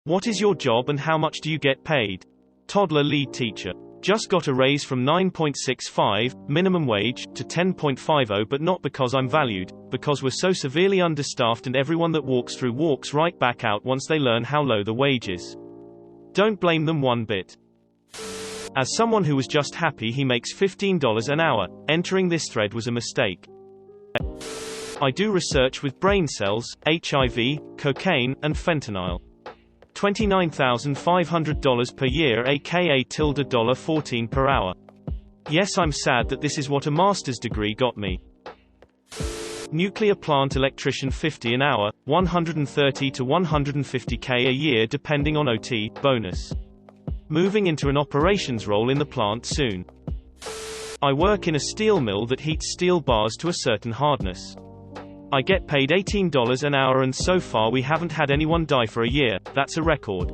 What is your job and how much do you get paid? Toddler lead teacher. Just got a raise from 9.65 minimum wage to 10.50, but not because I'm valued, because we're so severely understaffed and everyone that walks through walks right back out once they learn how low the wage is. Don't blame them one bit. As someone who was just happy he makes $15 an hour, entering this thread was a mistake. I do research with brain cells, HIV, cocaine, and fentanyl. $29,500 per year, aka $14 per hour. Yes, I'm sad that this is what a master's degree got me. Nuclear plant electrician, 50 an hour, 130 to 150k a year depending on OT, bonus. Moving into an operations role in the plant soon. I work in a steel mill that heats steel bars to a certain hardness. I get paid $18 an hour and so far we haven't had anyone die for a year, that's a record.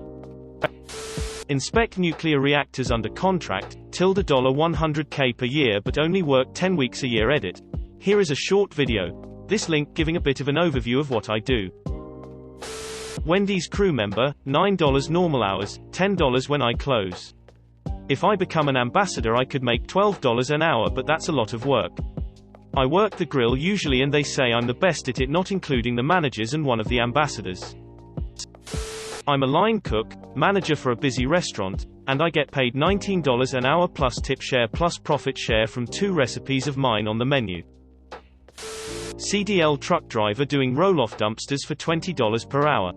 Inspect nuclear reactors under contract, $100k per year but only work 10 weeks a year. Edit. Here is a short video. This link giving a bit of an overview of what I do. Wendy's crew member, $9 normal hours, $10 when I close. If I become an ambassador I could make $12 an hour, but that's a lot of work. I work the grill usually and they say I'm the best at it, not including the managers and one of the ambassadors. I'm a line cook, manager for a busy restaurant, and I get paid $19 an hour plus tip share plus profit share from 2 recipes of mine on the menu. CDL truck driver doing roll-off dumpsters for $20 per hour.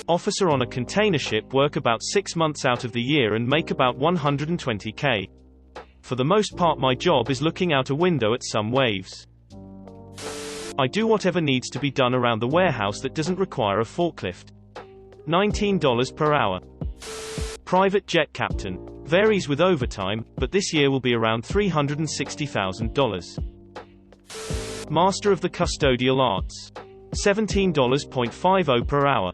Officer on a container ship, work about 6 months out of the year and make about $120k. For the most part my job is looking out a window at some waves. I do whatever needs to be done around the warehouse that doesn't require a forklift. $19 per hour. Private jet captain. Varies with overtime, but this year will be around $360,000. Master of the Custodial Arts. $17.50 per hour.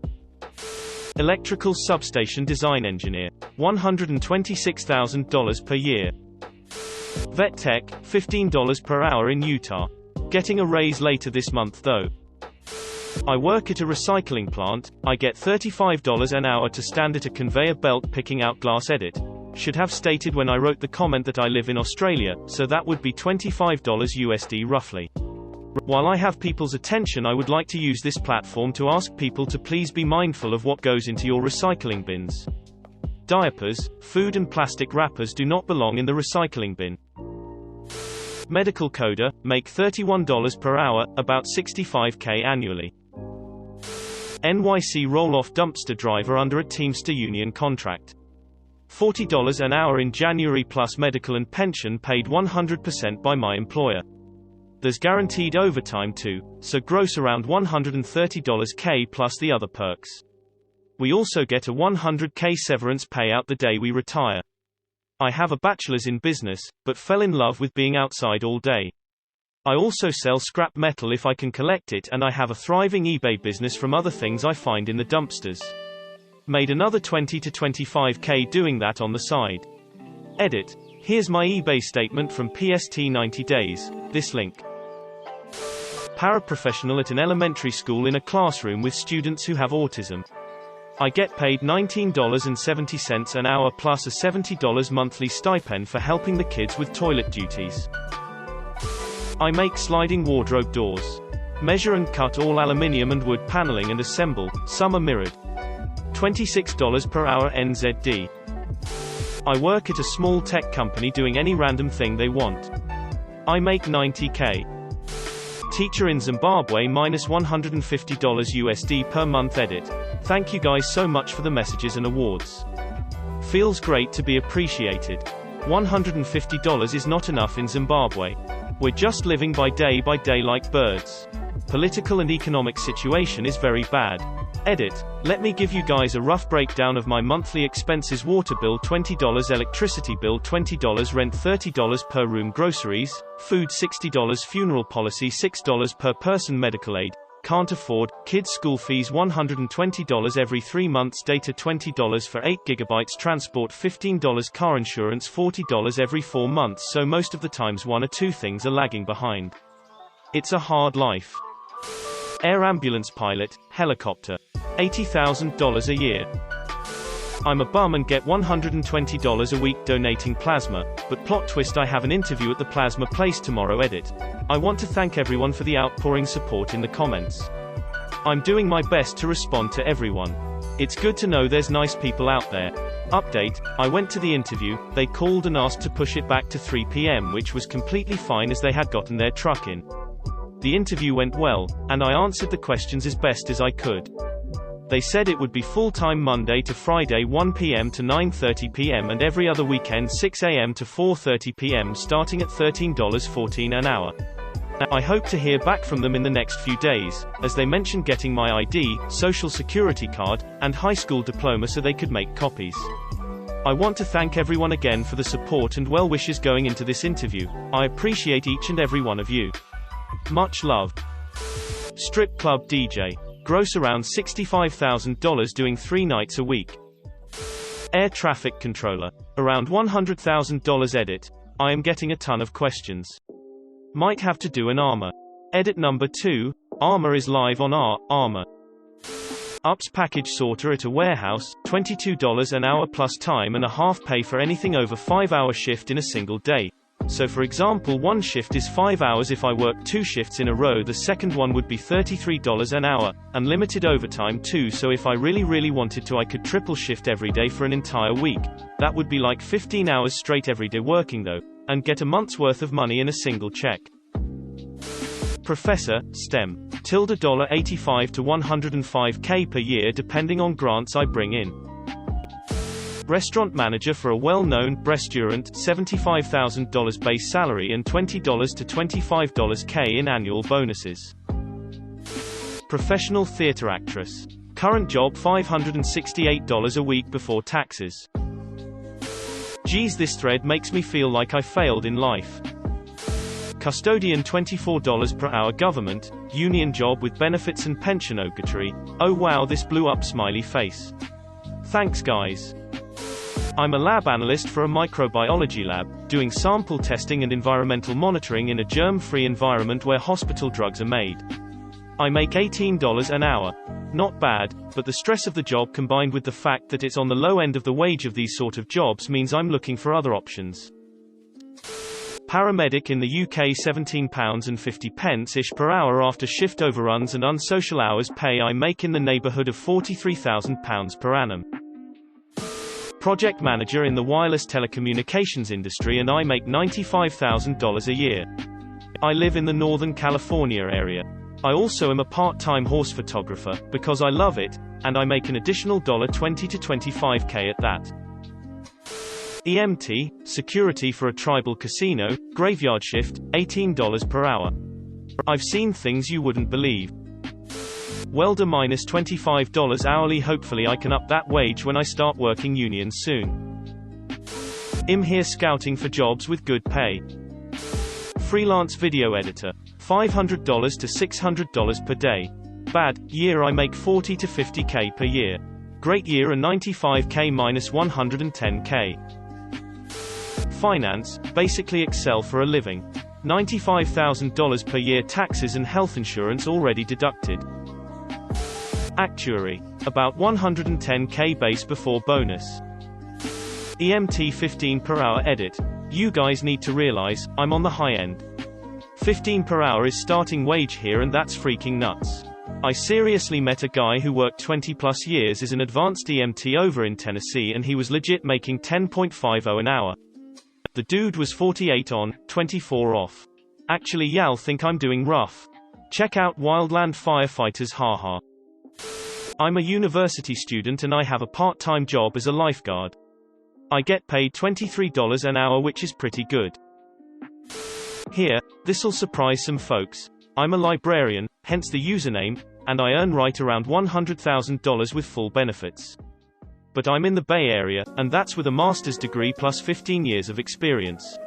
Electrical substation design engineer. $126,000 per year. Vet tech, $15 per hour in Utah. Getting a raise later this month though. I work at a recycling plant, I get $35 an hour to stand at a conveyor belt picking out glass. Edit. Should have stated when I wrote the comment that I live in Australia, so that would be $25 USD roughly. While I have people's attention, I would like to use this platform to ask people to please be mindful of what goes into your recycling bins. Diapers, food and plastic wrappers do not belong in the recycling bin. Medical coder, make $31 per hour, about $65k annually. NYC roll-off dumpster driver under a Teamster union contract. $40 an hour in January plus medical and pension paid 100% by my employer. There's guaranteed overtime too, so gross around $130k plus the other perks. We also get a $100k severance payout the day we retire. I have a bachelor's in business, but fell in love with being outside all day. I also sell scrap metal if I can collect it, and I have a thriving eBay business from other things I find in the dumpsters. Made another 20 to 25k doing that on the side. Edit. Here's my eBay statement from PST 90 days, this link. Paraprofessional at an elementary school in a classroom with students who have autism. I get paid $19.70 an hour plus a $70 monthly stipend for helping the kids with toilet duties. I make sliding wardrobe doors. Measure and cut all aluminium and wood paneling and assemble, some are mirrored. $26 per hour NZD. I work at a small tech company doing any random thing they want. I make $90k. Teacher in Zimbabwe minus $150 USD per month. Edit. Thank you guys so much for the messages and awards. Feels great to be appreciated. $150 is not enough in Zimbabwe. We're just living by day like birds. Political and economic situation is very bad. Edit. Let me give you guys a rough breakdown of my monthly expenses. Water bill $20, electricity bill $20, rent $30 per room, groceries, food $60, funeral policy $6 per person, medical aid, can't afford, kids school fees $120 every 3 months, data $20 for 8 GB, transport $15, car insurance $40 every 4 months, so most of the times one or two things are lagging behind. It's a hard life. Air ambulance pilot, helicopter. $80,000 a year. I'm a bum and get $120 a week donating plasma, but plot twist, I have an interview at the plasma place tomorrow. Edit. I want to thank everyone for the outpouring support in the comments. I'm doing my best to respond to everyone. It's good to know there's nice people out there. Update, I went to the interview, they called and asked to push it back to 3 p.m. which was completely fine as they had gotten their truck in. The interview went well, and I answered the questions as best as I could. They said it would be full-time Monday to Friday 1 p.m. to 9:30 p.m. and every other weekend 6 a.m. to 4:30 p.m. starting at $13.14 an hour. I hope to hear back from them in the next few days, as they mentioned getting my ID, social security card, and high school diploma so they could make copies. I want to thank everyone again for the support and well wishes going into this interview. I appreciate each and every one of you. Much love. Strip club DJ. Gross around $65,000 doing 3 nights a week. Air traffic controller. Around $100,000. Edit. I am getting a ton of questions. Might have to do an armor. Edit number 2, armor is live on armor. Ups package sorter at a warehouse, $22 an hour plus time and a half pay for anything over 5-hour shift in a single day. So for example, one shift is 5 hours. If I work 2 shifts in a row, the second one would be $33 an hour, unlimited overtime too. So if I really wanted to, I could triple shift every day for an entire week. That would be like 15 hours straight every day working though, and get a month's worth of money in a single check. Professor, STEM. $85 to $105K per year depending on grants I bring in. Restaurant manager for a well-known restaurant, $75,000 base salary and $20 to $25K in annual bonuses. Professional theater actress. Current job $568 a week before taxes. Geez, this thread makes me feel like I failed in life. Custodian $24 per hour government, union job with benefits and pension obligatory. Oh wow, this blew up smiley face. Thanks guys. I'm a lab analyst for a microbiology lab, doing sample testing and environmental monitoring in a germ-free environment where hospital drugs are made. I make $18 an hour. Not bad, but the stress of the job combined with the fact that it's on the low end of the wage of these sort of jobs means I'm looking for other options. Paramedic in the UK, £17.50-ish per hour after shift overruns and unsocial hours pay. I make in the neighbourhood of £43,000 per annum. Project manager in the wireless telecommunications industry and I make $95,000 a year. I live in the Northern California area. I also am a part-time horse photographer, because I love it, and I make an additional $20 to $25K at that. EMT, security for a tribal casino, graveyard shift, $18 per hour. I've seen things you wouldn't believe. Welder -$25 hourly. Hopefully I can up that wage when I start working union soon. I'm here scouting for jobs with good pay. Freelance video editor. $500 to $600 per day. Bad year I make $40 to $50K per year. Great year a $95K minus $110K. Finance, basically Excel for a living. $95,000 per year, taxes and health insurance already deducted. Actuary, about $110K base before bonus. EMT $15 per hour. Edit. You guys need to realize, I'm on the high end. $15 per hour is starting wage here and that's freaking nuts. I seriously met a guy who worked 20 plus years as an advanced EMT over in Tennessee and he was legit making $10.50 an hour. The dude was 48 on, 24 off. Actually y'all think I'm doing rough. Check out Wildland Firefighters, haha. I'm a university student and I have a part-time job as a lifeguard. I get paid $23 an hour, which is pretty good. Here, this'll surprise some folks. I'm a librarian, hence the username, and I earn right around $100,000 with full benefits. But I'm in the Bay Area, and that's with a master's degree plus 15 years of experience.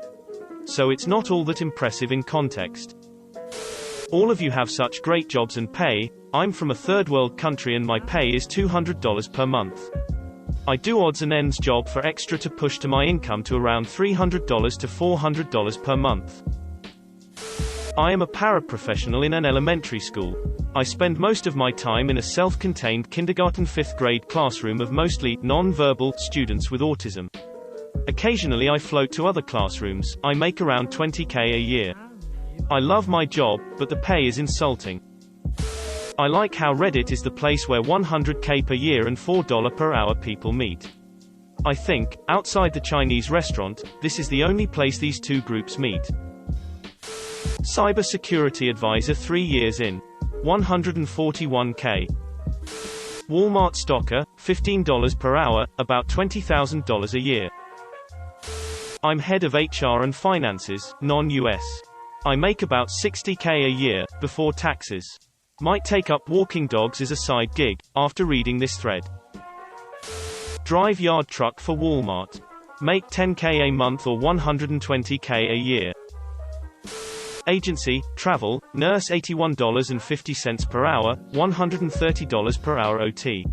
So it's not all that impressive in context. All of you have such great jobs and pay. I'm from a third world country and my pay is $200 per month. I do odds and ends job for extra to push to my income to around $300 to $400 per month. I am a paraprofessional in an elementary school. I spend most of my time in a self-contained kindergarten 5th grade classroom of mostly non-verbal students with autism. Occasionally I float to other classrooms. I make around $20K a year. I love my job, but the pay is insulting. I like how Reddit is the place where $100K per year and $4 per hour people meet. I think, outside the Chinese restaurant, this is the only place these two groups meet. Cybersecurity advisor 3 years in. $141K. Walmart stocker, $15 per hour, about $20,000 a year. I'm head of HR and finances, non-US. I make about $60K a year, before taxes. Might take up walking dogs as a side gig, after reading this thread. Drive yard truck for Walmart. Make $10K a month or $120K a year. Agency, travel, nurse $81.50 per hour, $130 per hour OT.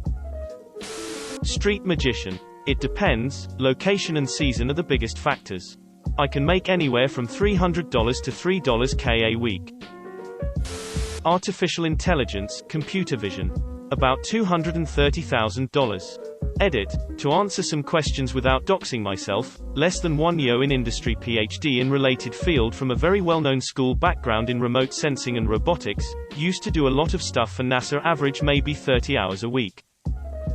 Street magician. It depends, location and season are the biggest factors. I can make anywhere from $300 to $3K a week. Artificial intelligence, computer vision. About $230,000. Edit, to answer some questions without doxing myself, less than 1 year in industry, PhD in related field from a very well-known school, background in remote sensing and robotics, used to do a lot of stuff for NASA, average maybe 30 hours a week.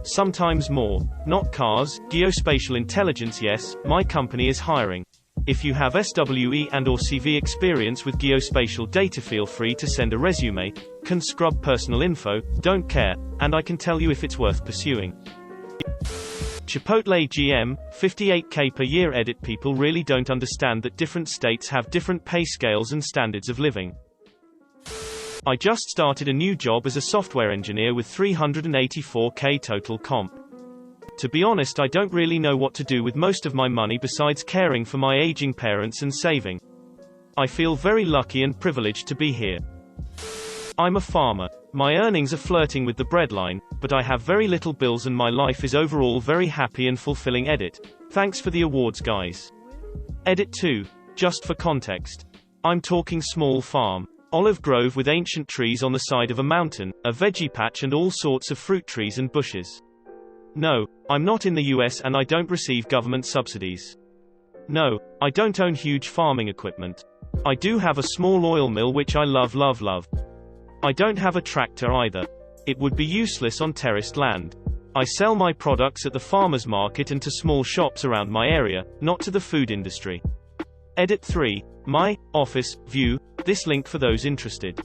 Sometimes more. Not cars, geospatial intelligence. Yes, my company is hiring. If you have SWE and/or CV experience with geospatial data, feel free to send a resume. Can scrub personal info, don't care, and I can tell you if it's worth pursuing. Chipotle GM, $58K per year. Edit, people really don't understand that different states have different pay scales and standards of living. I just started a new job as a software engineer with $384K total comp. To be honest, I don't really know what to do with most of my money besides caring for my aging parents and saving. I feel very lucky and privileged to be here. I'm a farmer. My earnings are flirting with the breadline, but I have very little bills and my life is overall very happy and fulfilling. Edit. Thanks for the awards, guys. Edit 2. Just for context. I'm talking small farm. Olive grove with ancient trees on the side of a mountain, a veggie patch and all sorts of fruit trees and bushes. No, I'm not in the US and I don't receive government subsidies. No, I don't own huge farming equipment. I do have a small oil mill which I love. I don't have a tractor either. It would be useless on terraced land. I sell my products at the farmer's market and to small shops around my area, not to the food industry. Edit 3. My office view. This link for those interested.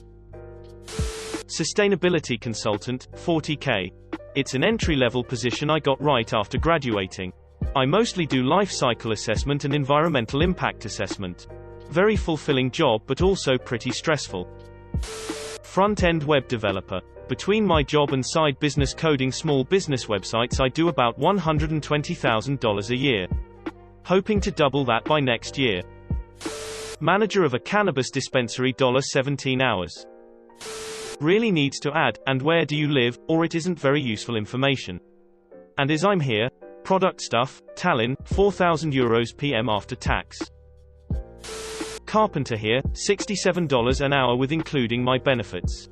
Sustainability consultant, $40K. It's an entry-level position I got right after graduating. I mostly do life cycle assessment and environmental impact assessment. Very fulfilling job but also pretty stressful. Front-end web developer. Between my job and side business coding small business websites, I do about $120,000 a year. Hoping to double that by next year. Manager of a cannabis dispensary, 17 hours. Really needs to add, and where do you live, or it isn't very useful information. And as I'm here, product stuff, Tallinn, €4,000 PM after tax. Carpenter here, $67 an hour with including my benefits.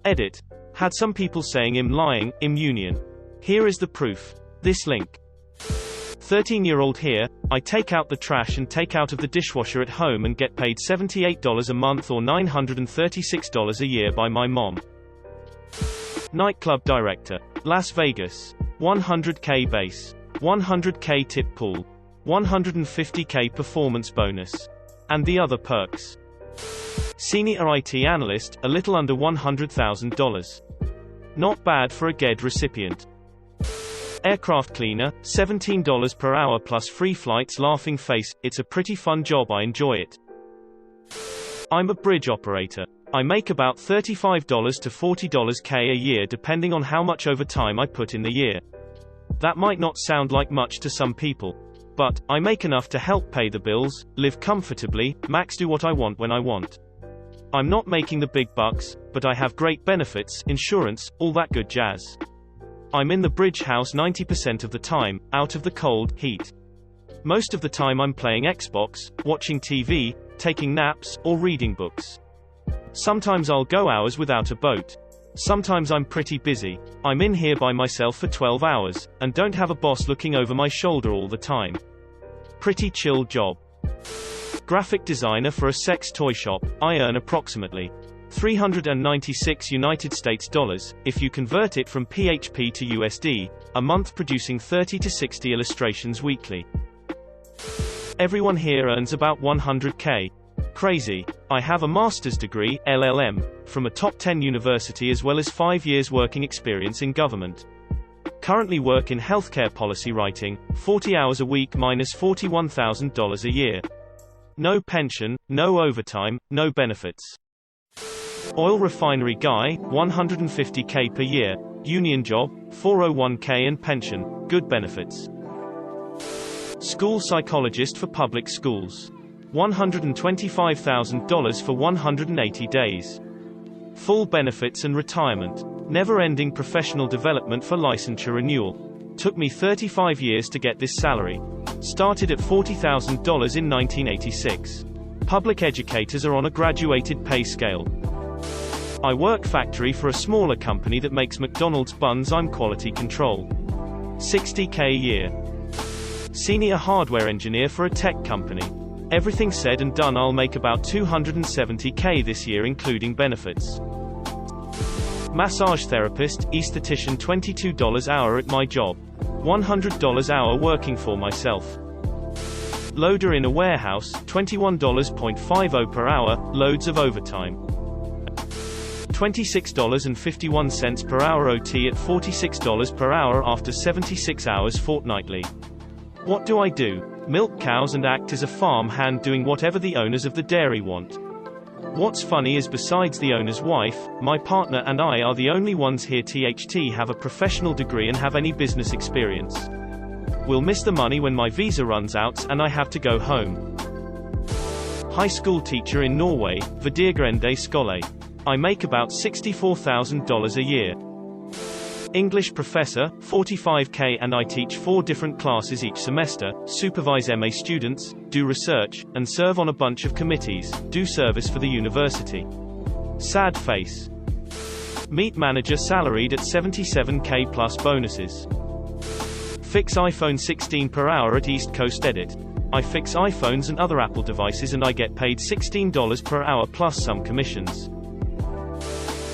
Edit. Had some people saying I'm lying, I'm union. Here is the proof. This link. 13-year-old here, I take out the trash and take out of the dishwasher at home and get paid $78 a month or $936 a year by my mom. Nightclub director. Las Vegas. $100K base. $100K tip pool. $150K performance bonus. And the other perks. Senior IT analyst, a little under $100,000. Not bad for a GED recipient. Aircraft cleaner, $17 per hour plus free flights. Laughing face, it's a pretty fun job, I enjoy it. I'm a bridge operator. I make about $35 to $40K a year depending on how much overtime I put in the year. That might not sound like much to some people. But, I make enough to help pay the bills, live comfortably, max do what I want when I want. I'm not making the big bucks, but I have great benefits, insurance, all that good jazz. I'm in the bridge house 90% of the time, out of the cold, heat. Most of the time I'm playing Xbox, watching TV, taking naps, or reading books. Sometimes I'll go hours without a boat. Sometimes I'm pretty busy. I'm in here by myself for 12 hours, and don't have a boss looking over my shoulder all the time. Pretty chill job. Graphic designer for a sex toy shop. I earn approximately $396 United States dollars, if you convert it from PHP to USD, a month, producing 30 to 60 illustrations weekly. Everyone here earns about 100K. Crazy. I have a master's degree, LLM, from a top 10 university as well as 5 years working experience in government. Currently work in healthcare policy writing, 40 hours a week minus $41,000 a year. No pension, no overtime, no benefits. Oil refinery guy, 150K per year, union job, 401K and pension, good benefits. School psychologist for public schools. $125,000 for 180 days. Full benefits and retirement. Never-ending professional development for licensure renewal. Took me 35 years to get this salary. Started at $40,000 in 1986. Public educators are on a graduated pay scale. I work factory for a smaller company that makes McDonald's buns. I'm quality control. $60K a year. Senior hardware engineer for a tech company. Everything said and done, I'll make about $270K this year including benefits. Massage therapist, esthetician, $22 hour at my job. $100 hour working for myself. Loader in a warehouse, $21.50 per hour, loads of overtime. $26.51 per hour OT at $46 per hour after 76 hours fortnightly. What do I do? Milk cows and act as a farm hand doing whatever the owners of the dairy want. What's funny is besides the owner's wife, my partner and I are the only ones here THT have a professional degree and have any business experience. We'll miss the money when my visa runs out and I have to go home. High school teacher in Norway, Videregående skole. I make about $64,000 a year. English professor, $45K, and I teach 4 different classes each semester, supervise MA students, do research, and serve on a bunch of committees, do service for the university. Sad face. Meat manager salaried at $77K plus bonuses. Fix iPhone 16 per hour at East Coast Edit. I fix iPhones and other Apple devices and I get paid $16 per hour plus some commissions.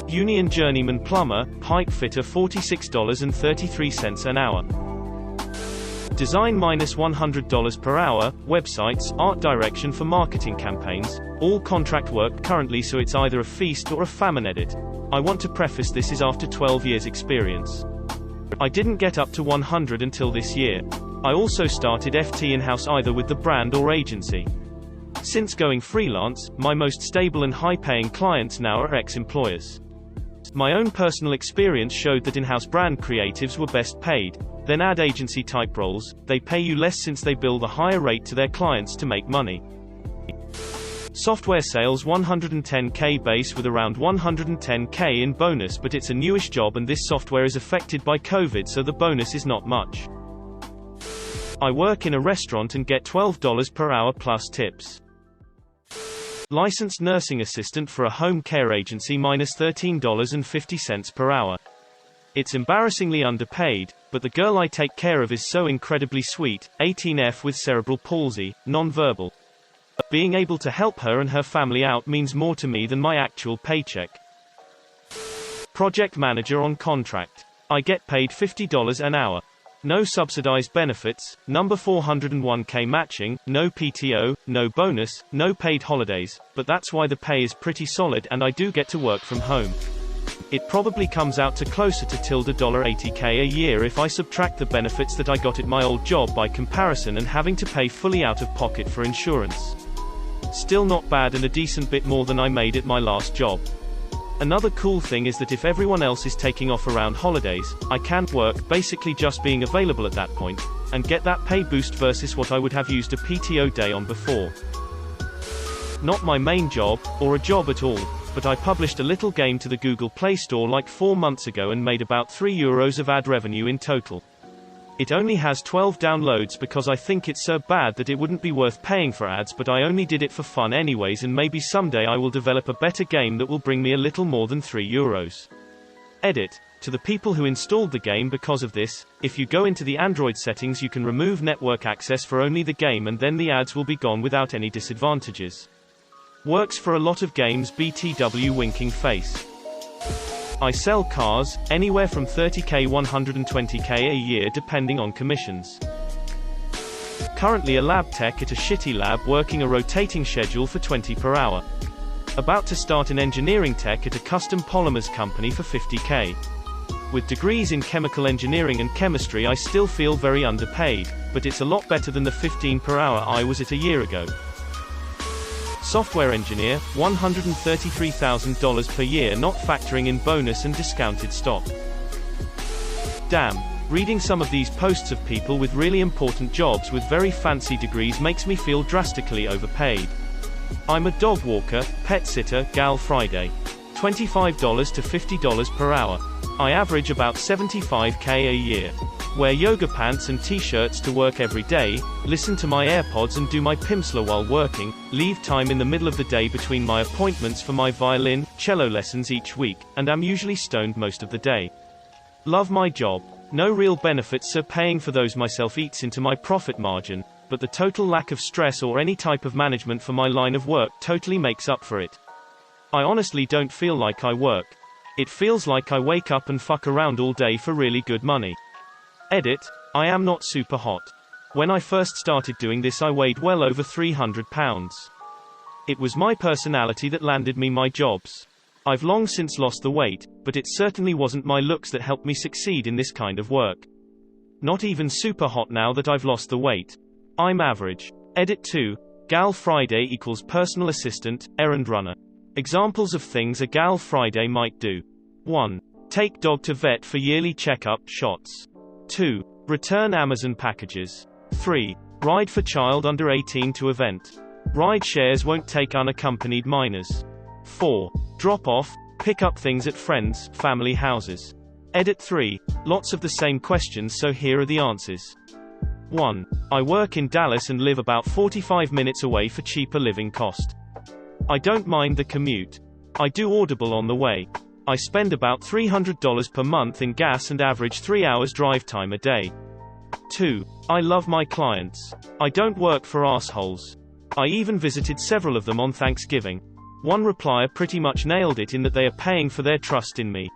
Union journeyman plumber, pipe fitter, $46.33 an hour. Design minus $100 per hour, websites, art direction for marketing campaigns, all contract work currently, so it's either a feast or a famine. Edit. I want to preface this is after 12 years experience. I didn't get up to 100 until this year. I also started FT in-house either with the brand or agency. Since going freelance, my most stable and high-paying clients now are ex-employers. My own personal experience showed that in-house brand creatives were best paid. Then ad agency type roles, they pay you less since they bill a higher rate to their clients to make money. Software sales, 110K base with around 110K in bonus, but it's a newish job and this software is affected by COVID, so the bonus is not much. I work in a restaurant and get $12 per hour plus tips. Licensed nursing assistant for a home care agency minus $13.50 per hour. It's embarrassingly underpaid, but the girl I take care of is so incredibly sweet, 18F with cerebral palsy, non-verbal. Being able to help her and her family out means more to me than my actual paycheck. Project manager on contract. I get paid $50 an hour. No subsidized benefits, number 401K matching, no PTO, no bonus, no paid holidays, but that's why the pay is pretty solid and I do get to work from home. It probably comes out to closer to $80K a year if I subtract the benefits that I got at my old job by comparison and having to pay fully out of pocket for insurance. Still not bad and a decent bit more than I made at my last job. Another cool thing is that if everyone else is taking off around holidays, I can work, basically just being available at that point, and get that pay boost versus what I would have used a PTO day on before. Not my main job, or a job at all, but I published a little game to the Google Play Store like 4 months ago and made about €3 of ad revenue in total. It only has 12 downloads because I think it's so bad that it wouldn't be worth paying for ads, but I only did it for fun anyways, and maybe someday I will develop a better game that will bring me a little more than €3. Edit. To the people who installed the game because of this, if you go into the Android settings you can remove network access for only the game and then the ads will be gone without any disadvantages. Works for a lot of games. BTW winking face. I sell cars, anywhere from 30k 120k a year depending on commissions. Currently a lab tech at a shitty lab working a rotating schedule for 20 per hour. About to start an engineering tech at a custom polymers company for 50k. With degrees in chemical engineering and chemistry I still feel very underpaid, but it's a lot better than the 15 per hour I was at a year ago. Software engineer, $133,000 per year not factoring in bonus and discounted stock. Damn. Reading some of these posts of people with really important jobs with very fancy degrees makes me feel drastically overpaid. I'm a dog walker, pet sitter, Gal Friday. $25 to $50 per hour. I average about 75k a year. Wear yoga pants and t-shirts to work every day, listen to my AirPods and do my Pimsleur while working, leave time in the middle of the day between my appointments for my violin, cello lessons each week, and am usually stoned most of the day. Love my job. No real benefits so paying for those myself eats into my profit margin, but the total lack of stress or any type of management for my line of work totally makes up for it. I honestly don't feel like I work. It feels like I wake up and fuck around all day for really good money. Edit. I am not super hot. When I first started doing this I weighed well over 300 pounds. It was my personality that landed me my jobs. I've long since lost the weight, but it certainly wasn't my looks that helped me succeed in this kind of work. Not even super hot now that I've lost the weight. I'm average. Edit 2. Gal Friday equals personal assistant, errand runner. Examples of things a Gal Friday might do. 1. Take dog to vet for yearly checkup, shots. 2. Return Amazon packages. 3. Ride for child under 18 to event. Ride shares won't take unaccompanied minors. 4. Drop off, pick up things at friends, family houses. Edit 3. Lots of the same questions so here are the answers. 1. I work in Dallas and live about 45 minutes away for cheaper living cost. I don't mind the commute. I do Audible on the way. I spend about $300 per month in gas and average 3 hours drive time a day. 2. I love my clients. I don't work for assholes. I even visited several of them on Thanksgiving. One replier pretty much nailed it in that they are paying for their trust in me.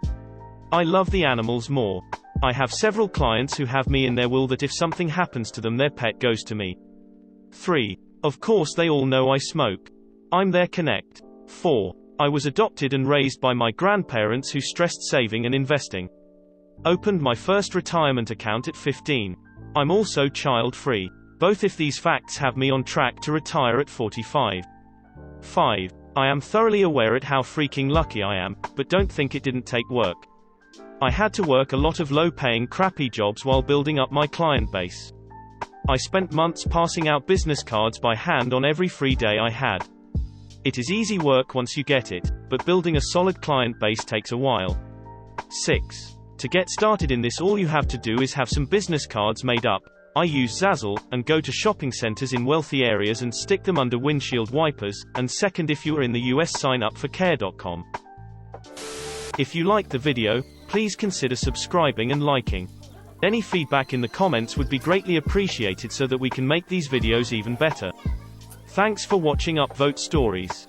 I love the animals more. I have several clients who have me in their will that if something happens to them their pet goes to me. 3. Of course they all know I smoke. I'm their connect. 4. I was adopted and raised by my grandparents who stressed saving and investing. Opened my first retirement account at 15. I'm also child-free. Both if these facts have me on track to retire at 45. 5. I am thoroughly aware at how freaking lucky I am, but don't think it didn't take work. I had to work a lot of low-paying crappy jobs while building up my client base. I spent months passing out business cards by hand on every free day I had. It is easy work once you get it, but building a solid client base takes a while. 6. To get started in this all you have to do is have some business cards made up. I use Zazzle, and go to shopping centers in wealthy areas and stick them under windshield wipers, and second if you are in the US sign up for care.com. If you liked the video, please consider subscribing and liking. Any feedback in the comments would be greatly appreciated so that we can make these videos even better. Thanks for watching Upvote Stories.